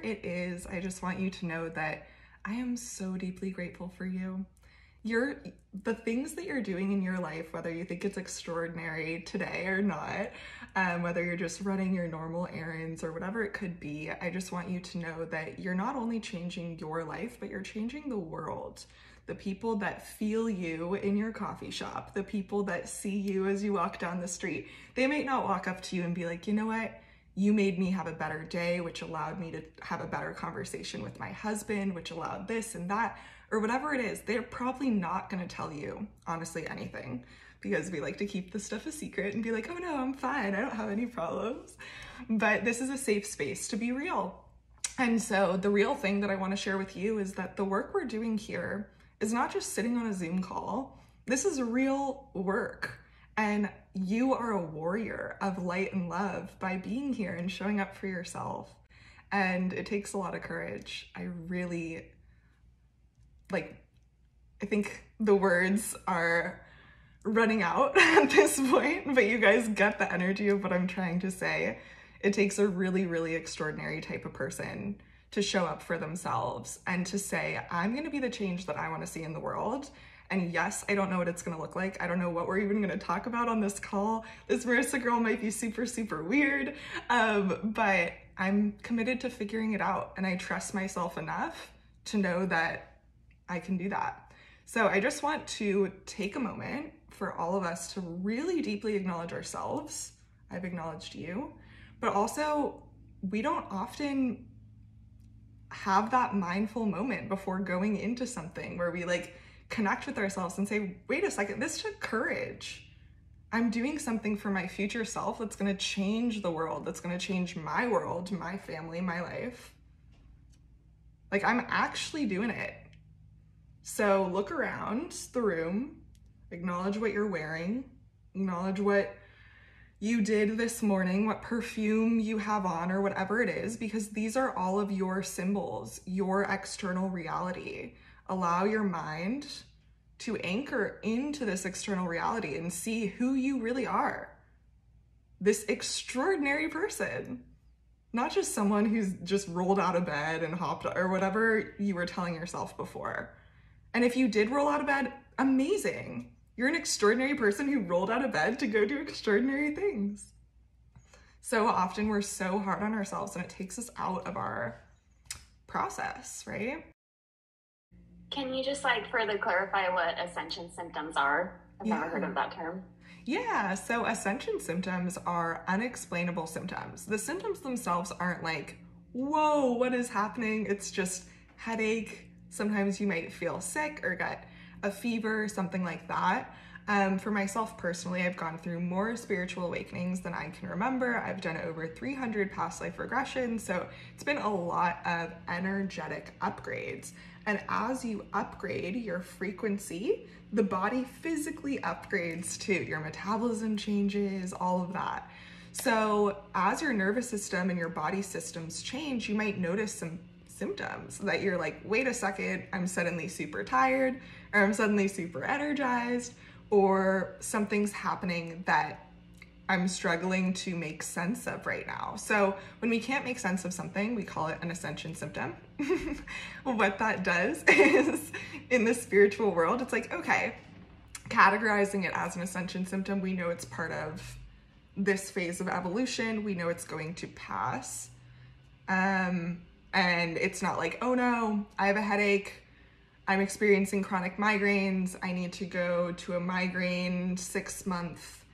it is, I just want you to know that I am so deeply grateful for you. The things that you're doing in your life, whether you think it's extraordinary today or not, whether you're just running your normal errands or whatever it could be, I just want you to know that you're not only changing your life, but you're changing the world. The people that feel you in your coffee shop, the people that see you as you walk down the street, they might not walk up to you and be like, you know what? You made me have a better day, which allowed me to have a better conversation with my husband, which allowed this and that, or whatever it is. They're probably not going to tell you, honestly, anything, because we like to keep this stuff a secret and be like, oh no, I'm fine, I don't have any problems. But this is a safe space to be real. And so the real thing that I want to share with you is that the work we're doing here is not just sitting on a Zoom call. This is real work. And you are a warrior of light and love by being here and showing up for yourself. And it takes a lot of courage. I really, I think the words are running out at this point, but you guys get the energy of what I'm trying to say. It takes a really, really extraordinary type of person to show up for themselves and to say, I'm gonna be the change that I wanna see in the world. And yes, I don't know what it's gonna look like. I don't know what we're even gonna talk about on this call. This Marissa girl might be super, super weird, but I'm committed to figuring it out. And I trust myself enough to know that I can do that. So I just want to take a moment for all of us to really deeply acknowledge ourselves. I've acknowledged you, but also we don't often have that mindful moment before going into something where we connect with ourselves and say, wait a second, this took courage. I'm doing something for my future self that's gonna change the world, that's gonna change my world, my family, my life. I'm actually doing it. So look around the room, acknowledge what you're wearing, acknowledge what you did this morning, what perfume you have on or whatever it is, because these are all of your symbols, your external reality. Allow your mind to anchor into this external reality and see who you really are. This extraordinary person, not just someone who's just rolled out of bed and hopped or whatever you were telling yourself before. And if you did roll out of bed, amazing. You're an extraordinary person who rolled out of bed to go do extraordinary things. So often we're so hard on ourselves and it takes us out of our process, right? Can you just further clarify what ascension symptoms are? I've never heard of that term. Yeah, so ascension symptoms are unexplainable symptoms. The symptoms themselves aren't whoa, what is happening? It's just headache. Sometimes you might feel sick or get a fever, something like that. For myself personally, I've gone through more spiritual awakenings than I can remember. I've done over 300 past life regressions, so it's been a lot of energetic upgrades. And as you upgrade your frequency, the body physically upgrades too. Your metabolism changes, all of that. So as your nervous system and your body systems change, you might notice some symptoms that you're wait a second, I'm suddenly super tired, or I'm suddenly super energized, or something's happening that I'm struggling to make sense of right now. So when we can't make sense of something, we call it an ascension symptom. What that does is, in the spiritual world, it's okay, categorizing it as an ascension symptom, we know it's part of this phase of evolution, we know it's going to pass. And it's not oh no, I have a headache, I'm experiencing chronic migraines, I need to go to a migraine 6-month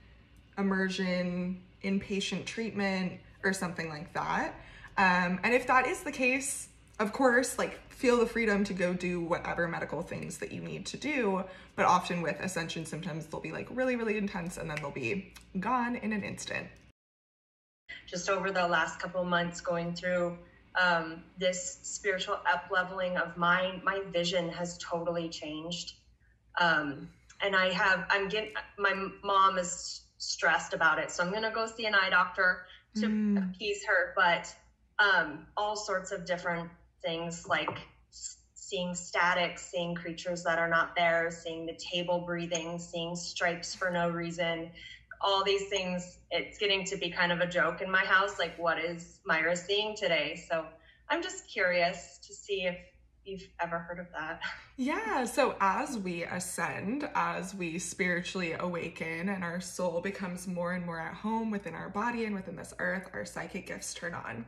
immersion, inpatient treatment, or something like that. And if that is the case, of course, feel the freedom to go do whatever medical things that you need to do. But often with ascension symptoms, they'll be really, really intense and then they'll be gone in an instant. Just over the last couple of months going through this spiritual up-leveling of my vision has totally changed. And my mom is stressed about it. So I'm going to go see an eye doctor to appease her, but all sorts of different things seeing static, seeing creatures that are not there, seeing the table breathing, seeing stripes for no reason, all these things. It's getting to be kind of a joke in my house. What is Myra seeing today? So I'm just curious to see if you've ever heard of that. Yeah, so as we ascend, as we spiritually awaken and our soul becomes more and more at home within our body and within this earth, our psychic gifts turn on.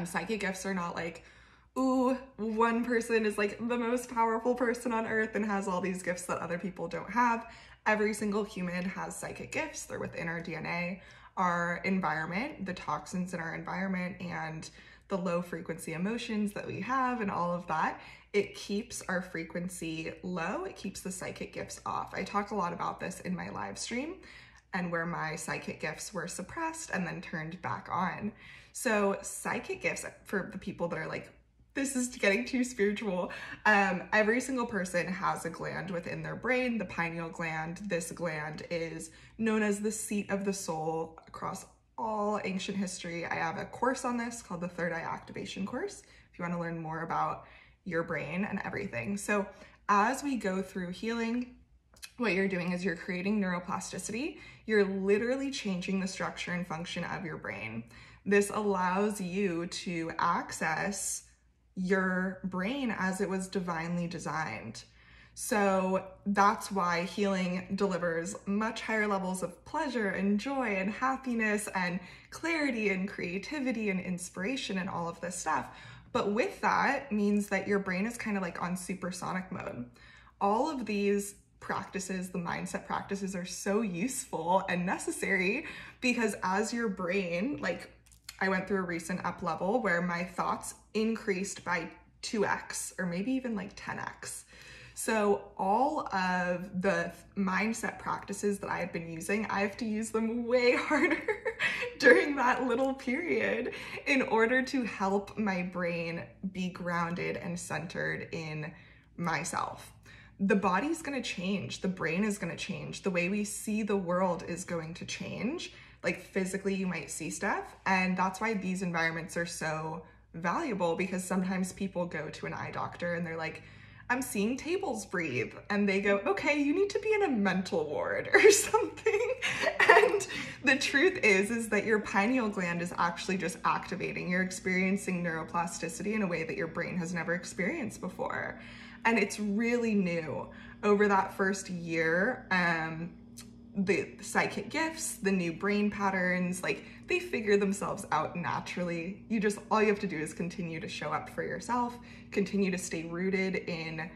Psychic gifts are not like, ooh, one person is like the most powerful person on earth and has all these gifts that other people don't have. Every single human has psychic gifts. They're within our DNA, our environment, the toxins in our environment, and the low frequency emotions that we have and all of that. It keeps our frequency low. It keeps the psychic gifts off. I talked a lot about this in my live stream and where my psychic gifts were suppressed and then turned back on. So psychic gifts, for the people that are like, this is getting too spiritual, every single person has a gland within their brain, the pineal gland. This gland is known as the seat of the soul across all ancient history. I have a course on this called the Third Eye Activation course, if you want to learn more about your brain and everything. So as we go through healing, what you're doing is you're creating neuroplasticity. You're literally changing the structure and function of your brain. This allows you to access your brain as it was divinely designed. So that's why healing delivers much higher levels of pleasure and joy and happiness and clarity and creativity and inspiration and all of this stuff. But with that means that your brain is kind of like on supersonic mode. All of these practices, the mindset practices, are so useful and necessary because as your brain, like I went through a recent up level where my thoughts increased by 2x or maybe even like 10x. So all of the mindset practices that I have been using, I have to use them way harder during that little period in order to help my brain be grounded and centered in myself. The body's gonna change, the brain is gonna change, the way we see the world is going to change. Like physically you might see stuff, and that's why these environments are so valuable, because sometimes people go to an eye doctor and they're like, I'm seeing tables breathe, and they go, okay, you need to be in a mental ward or something. And the truth is that your pineal gland is actually just activating. You're experiencing neuroplasticity in a way that your brain has never experienced before. And it's really new. Over that first year, the psychic gifts, the new brain patterns, like they figure themselves out naturally. All you have to do is continue to show up for yourself, continue to stay rooted in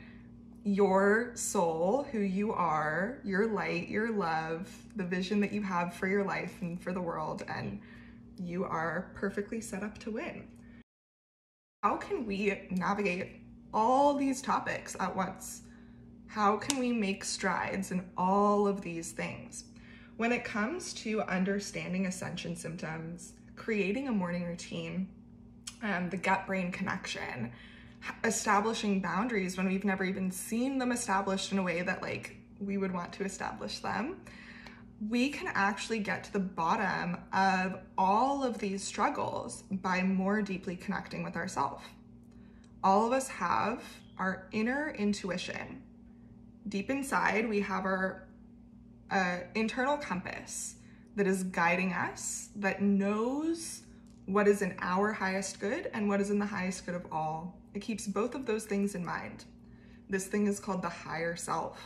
your soul, who you are, your light, your love, the vision that you have for your life and for the world, and you are perfectly set up to win. How can we navigate all these topics at once? How can we make strides in all of these things? When it comes to understanding ascension symptoms, creating a morning routine, the gut-brain connection, establishing boundaries when we've never even seen them established in a way that like we would want to establish them, we can actually get to the bottom of all of these struggles by more deeply connecting with ourselves. All of us have our inner intuition. Deep inside, we have our internal compass that is guiding us, that knows what is in our highest good and what is in the highest good of all. It keeps both of those things in mind. This thing is called the higher self.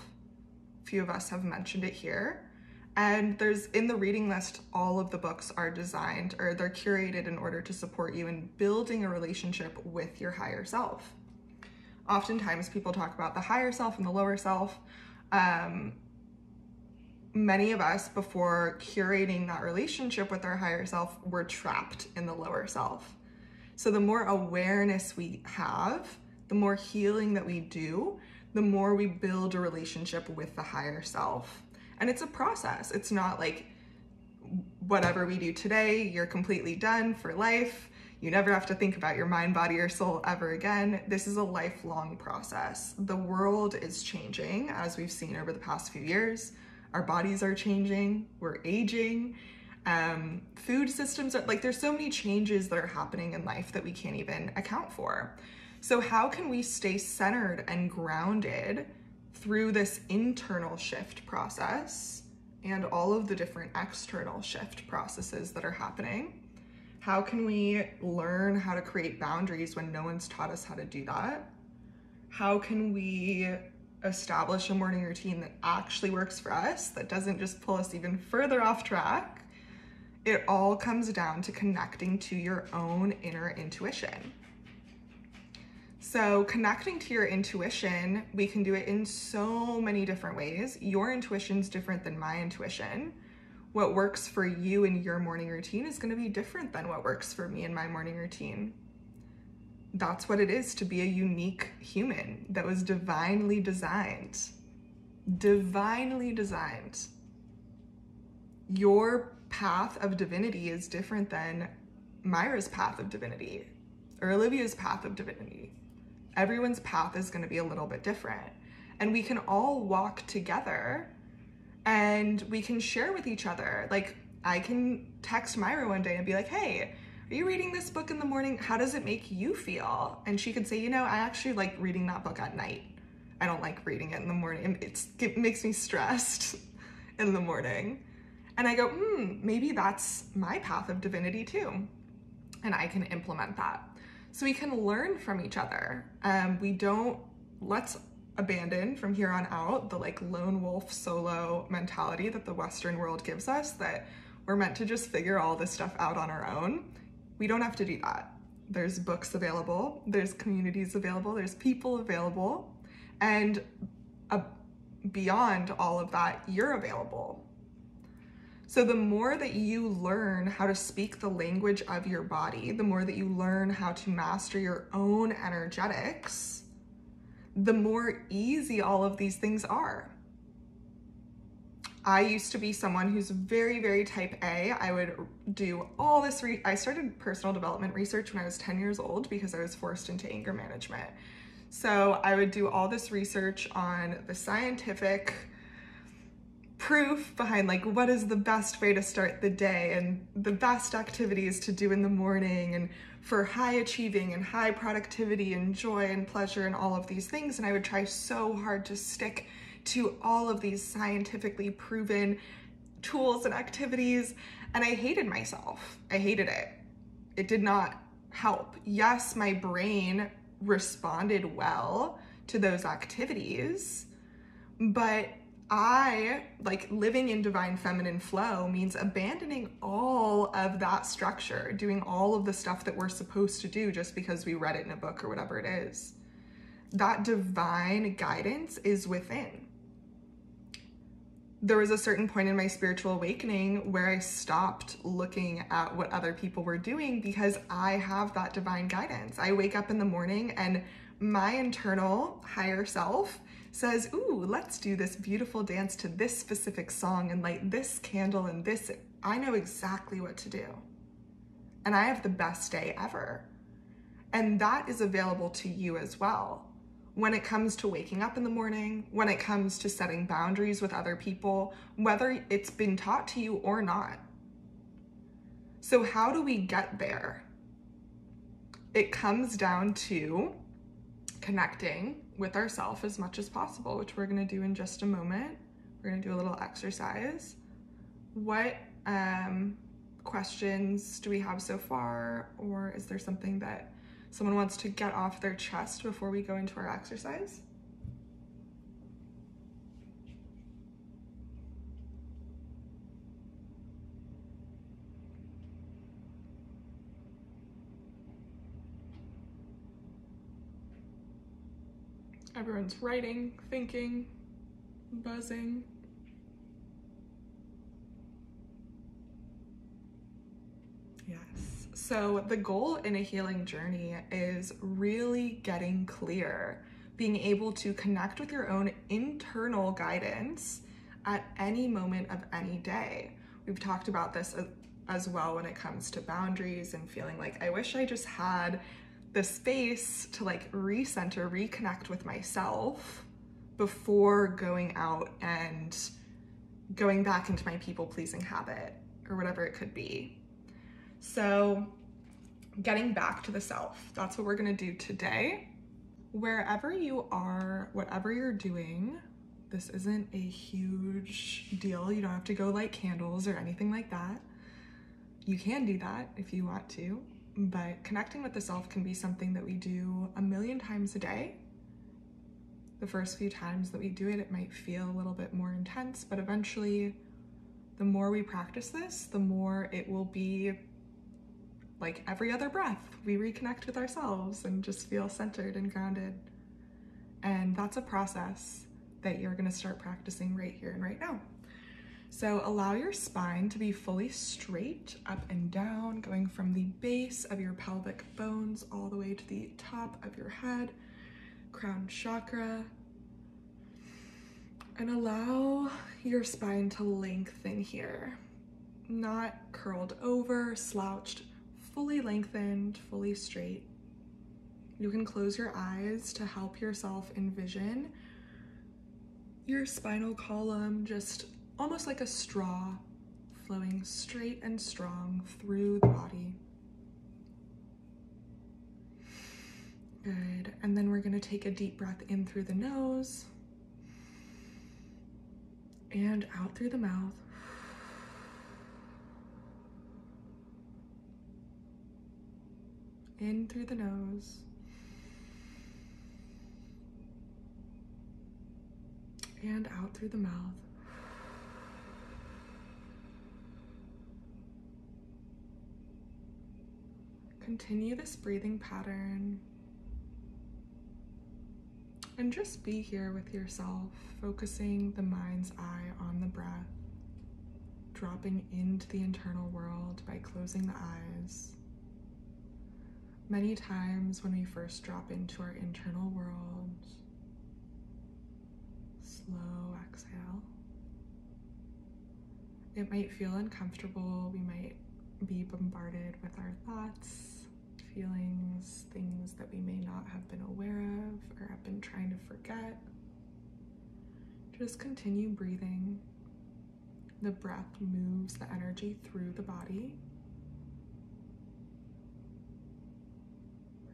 A few of us have mentioned it here. And there's, in the reading list, all of the books are designed, or they're curated in order to support you in building a relationship with your higher self. Oftentimes people talk about the higher self and the lower self. Many of us, before curating that relationship with our higher self, were trapped in the lower self. So the more awareness we have, the more healing that we do, the more we build a relationship with the higher self. And it's a process. It's not like whatever we do today, you're completely done for life. You never have to think about your mind, body, or soul ever again. This is a lifelong process. The world is changing, as we've seen over the past few years. Our bodies are changing, we're aging. Food systems are, like, there's so many changes that are happening in life that we can't even account for. So how can we stay centered and grounded through this internal shift process and all of the different external shift processes that are happening? How can we learn how to create boundaries when no one's taught us how to do that? How can we establish a morning routine that actually works for us, that doesn't just pull us even further off track? It all comes down to connecting to your own inner intuition. So connecting to your intuition, we can do it in so many different ways. Your intuition's different than my intuition. What works for you in your morning routine is going to be different than what works for me in my morning routine. That's what it is to be a unique human that was divinely designed. Divinely designed. Your path of divinity is different than Myra's path of divinity or Olivia's path of divinity. Everyone's path is going to be a little bit different. And we can all walk together and we can share with each other. Like, I can text Myra one day and be like, hey, are you reading this book in the morning? How does it make you feel? And she could say, you know, I actually like reading that book at night. I don't like reading it in the morning. It makes me stressed in the morning. And I go, maybe that's my path of divinity too. And I can implement that. So we can learn from each other. Let's abandon from here on out the like lone wolf solo mentality that the Western world gives us, that we're meant to just figure all this stuff out on our own. We don't have to do that. There's books available, there's communities available, there's people available, and beyond all of that, you're available. So the more that you learn how to speak the language of your body, the more that you learn how to master your own energetics, the more easy all of these things are. I used to be someone who's very, very type A. I would do all this, I started personal development research when I was 10 years old because I was forced into anger management. So I would do all this research on the scientific proof behind like what is the best way to start the day and the best activities to do in the morning and for high achieving and high productivity and joy and pleasure and all of these things. And I would try so hard to stick to all of these scientifically proven tools and activities. And I hated myself. I hated it. It did not help. Yes, my brain responded well to those activities, but living in divine feminine flow means abandoning all of that structure, doing all of the stuff that we're supposed to do just because we read it in a book or whatever it is. That divine guidance is within. There was a certain point in my spiritual awakening where I stopped looking at what other people were doing because I have that divine guidance. I wake up in the morning and my internal higher self says, ooh, let's do this beautiful dance to this specific song and light this candle and this. I know exactly what to do. And I have the best day ever. And that is available to you as well. When it comes to waking up in the morning, when it comes to setting boundaries with other people, whether it's been taught to you or not. So how do we get there? It comes down to connecting with ourselves as much as possible, which we're going to do in just a moment. We're going to do a little exercise. What questions do we have so far? Or is there something that someone wants to get off their chest before we go into our exercise? Everyone's writing, thinking, buzzing. Yes. So the goal in a healing journey is really getting clear, being able to connect with your own internal guidance at any moment of any day. We've talked about this as well when it comes to boundaries and feeling like I wish I just had the space to like recenter, reconnect with myself before going out and going back into my people-pleasing habit or whatever it could be. So getting back to the self, that's what we're gonna do today. Wherever you are, whatever you're doing, this isn't a huge deal. You don't have to go light candles or anything like that. You can do that if you want to, but connecting with the self can be something that we do a million times a day. The first few times that we do it, it might feel a little bit more intense, but eventually, the more we practice this, the more it will be like every other breath. We reconnect with ourselves and just feel centered and grounded. And that's a process that you're gonna start practicing right here and right now. So allow your spine to be fully straight up and down, going from the base of your pelvic bones all the way to the top of your head, crown chakra. And allow your spine to lengthen here, not curled over, slouched, fully lengthened, fully straight. You can close your eyes to help yourself envision your spinal column just almost like a straw, flowing straight and strong through the body. Good. And then we're going to take a deep breath in through the nose and out through the mouth. In through the nose. And out through the mouth. Continue this breathing pattern. And just be here with yourself, focusing the mind's eye on the breath, dropping into the internal world by closing the eyes. Many times when we first drop into our internal world, slow exhale. It might feel uncomfortable. We might be bombarded with our thoughts, feelings, things that we may not have been aware of or have been trying to forget. Just continue breathing. The breath moves the energy through the body.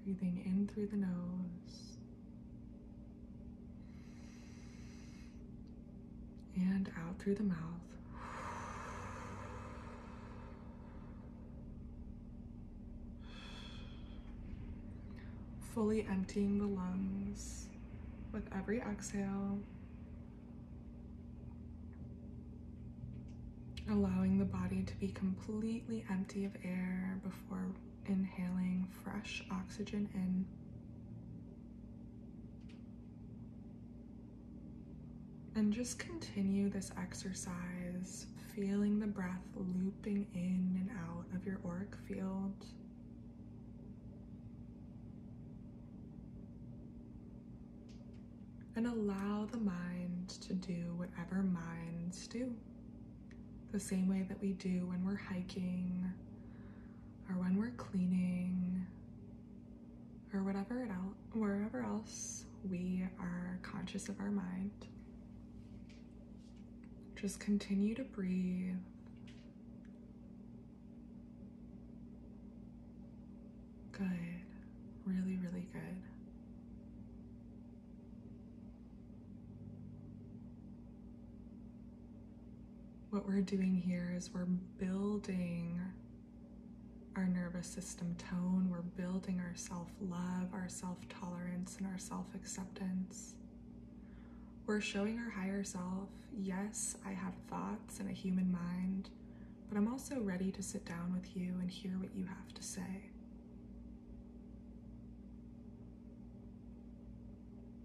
Breathing in through the nose. And out through the mouth. Fully emptying the lungs with every exhale. Allowing the body to be completely empty of air before inhaling fresh oxygen in. And just continue this exercise, feeling the breath looping in and out of your auric field. And allow the mind to do whatever minds do. The same way that we do when we're hiking, or when we're cleaning, or wherever else we are conscious of our mind. Just continue to breathe. Good. Really, really good. What we're doing here is we're building our nervous system tone. We're building our self-love, our self-tolerance, and our self-acceptance. We're showing our higher self, yes, I have thoughts and a human mind, but I'm also ready to sit down with you and hear what you have to say.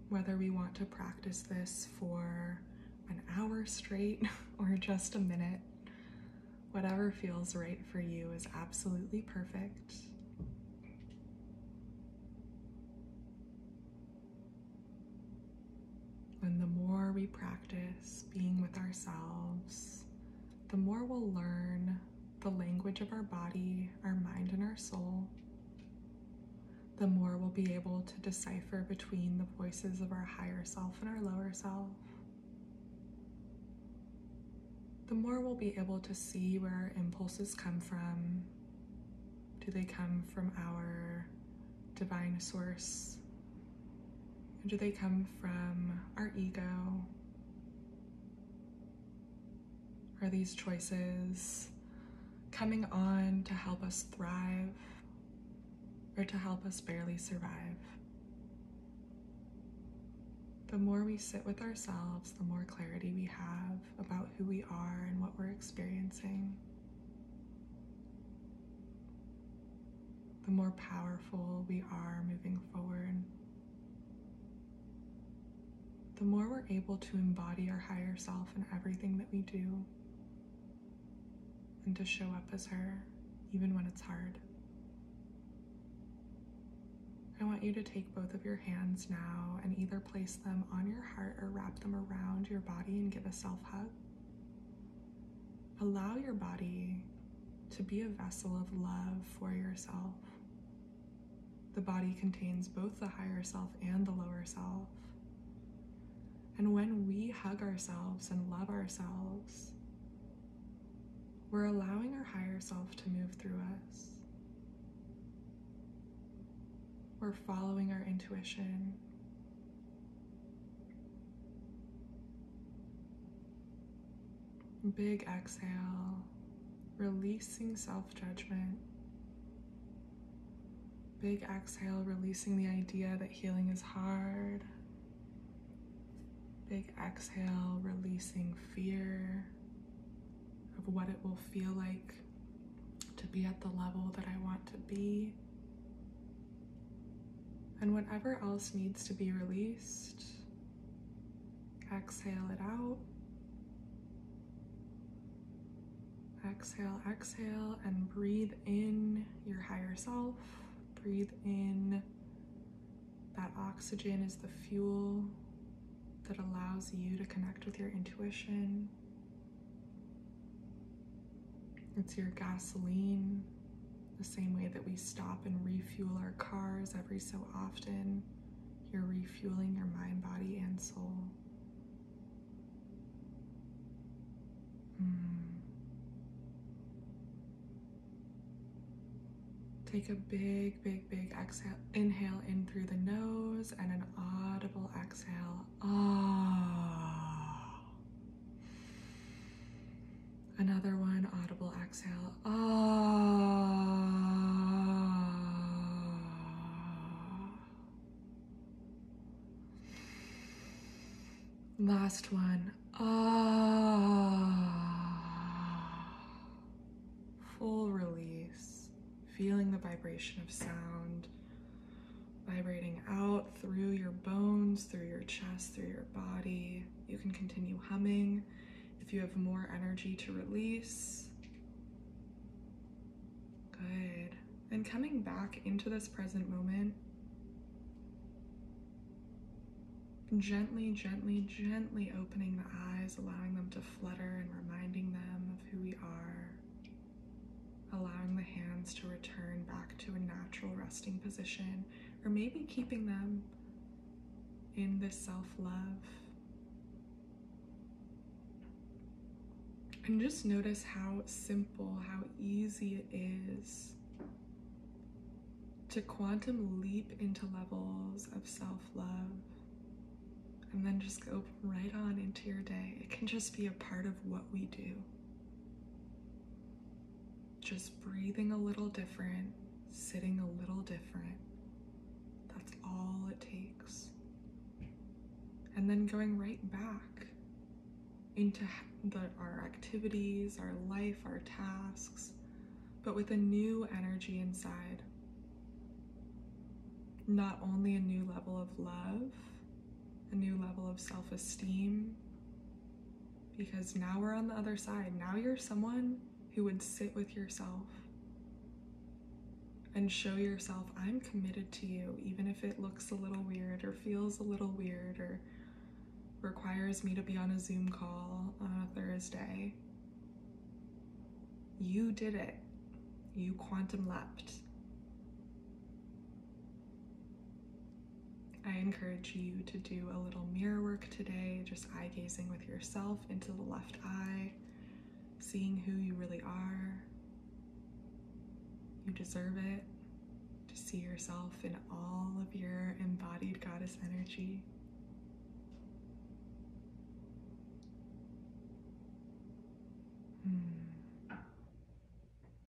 Whether we want to practice this for an hour straight or just a minute, whatever feels right for you is absolutely perfect. And the more we practice being with ourselves, the more we'll learn the language of our body, our mind, and our soul. The more we'll be able to decipher between the voices of our higher self and our lower self. The more we'll be able to see where our impulses come from. Do they come from our divine source? Or do they come from our ego? Are these choices coming on to help us thrive or to help us barely survive. The more we sit with ourselves, the more clarity we have about who we are and what we're experiencing. The more powerful we are moving forward. The more we're able to embody our higher self in everything that we do and to show up as her, even when it's hard. I want you to take both of your hands now and either place them on your heart or wrap them around your body and give a self-hug. Allow your body to be a vessel of love for yourself. The body contains both the higher self and the lower self. And when we hug ourselves and love ourselves, we're allowing our higher self to move through us. We're following our intuition. Big exhale, releasing self-judgment. Big exhale, releasing the idea that healing is hard. Big exhale, releasing fear of what it will feel like to be at the level that I want to be. And whatever else needs to be released, exhale it out. Exhale, exhale, and breathe in your higher self. Breathe in. That oxygen is the fuel that allows you to connect with your intuition. It's your gasoline, the same way that we stop and refuel our cars every so often. You're refueling your mind, body, and soul. Take a big, big, big exhale. Inhale in through the nose and an audible exhale. Ah. Another one, audible exhale. Ah. Last one. Ah. Full release. Feeling the vibration of sound vibrating out through your bones, through your chest, through your body. You can continue humming if you have more energy to release. Good. And coming back into this present moment, gently, gently, gently opening the eyes, allowing them to flutter and reminding them of who we are. Allowing the hands to return back to a natural resting position, or maybe keeping them in this self-love. And just notice how simple, how easy it is to quantum leap into levels of self-love and then just go right on into your day. It can just be a part of what we do. Just breathing a little different, sitting a little different. That's all it takes. And then going right back into our activities, our life, our tasks, but with a new energy inside. Not only a new level of love, a new level of self-esteem, because now we're on the other side. Now you're someone who would sit with yourself and show yourself, I'm committed to you, even if it looks a little weird or feels a little weird or requires me to be on a Zoom call on a Thursday. You did it. You quantum leapt. I encourage you to do a little mirror work today, just eye gazing with yourself into the left eye, seeing who you really are. You deserve it to see yourself in all of your embodied goddess energy.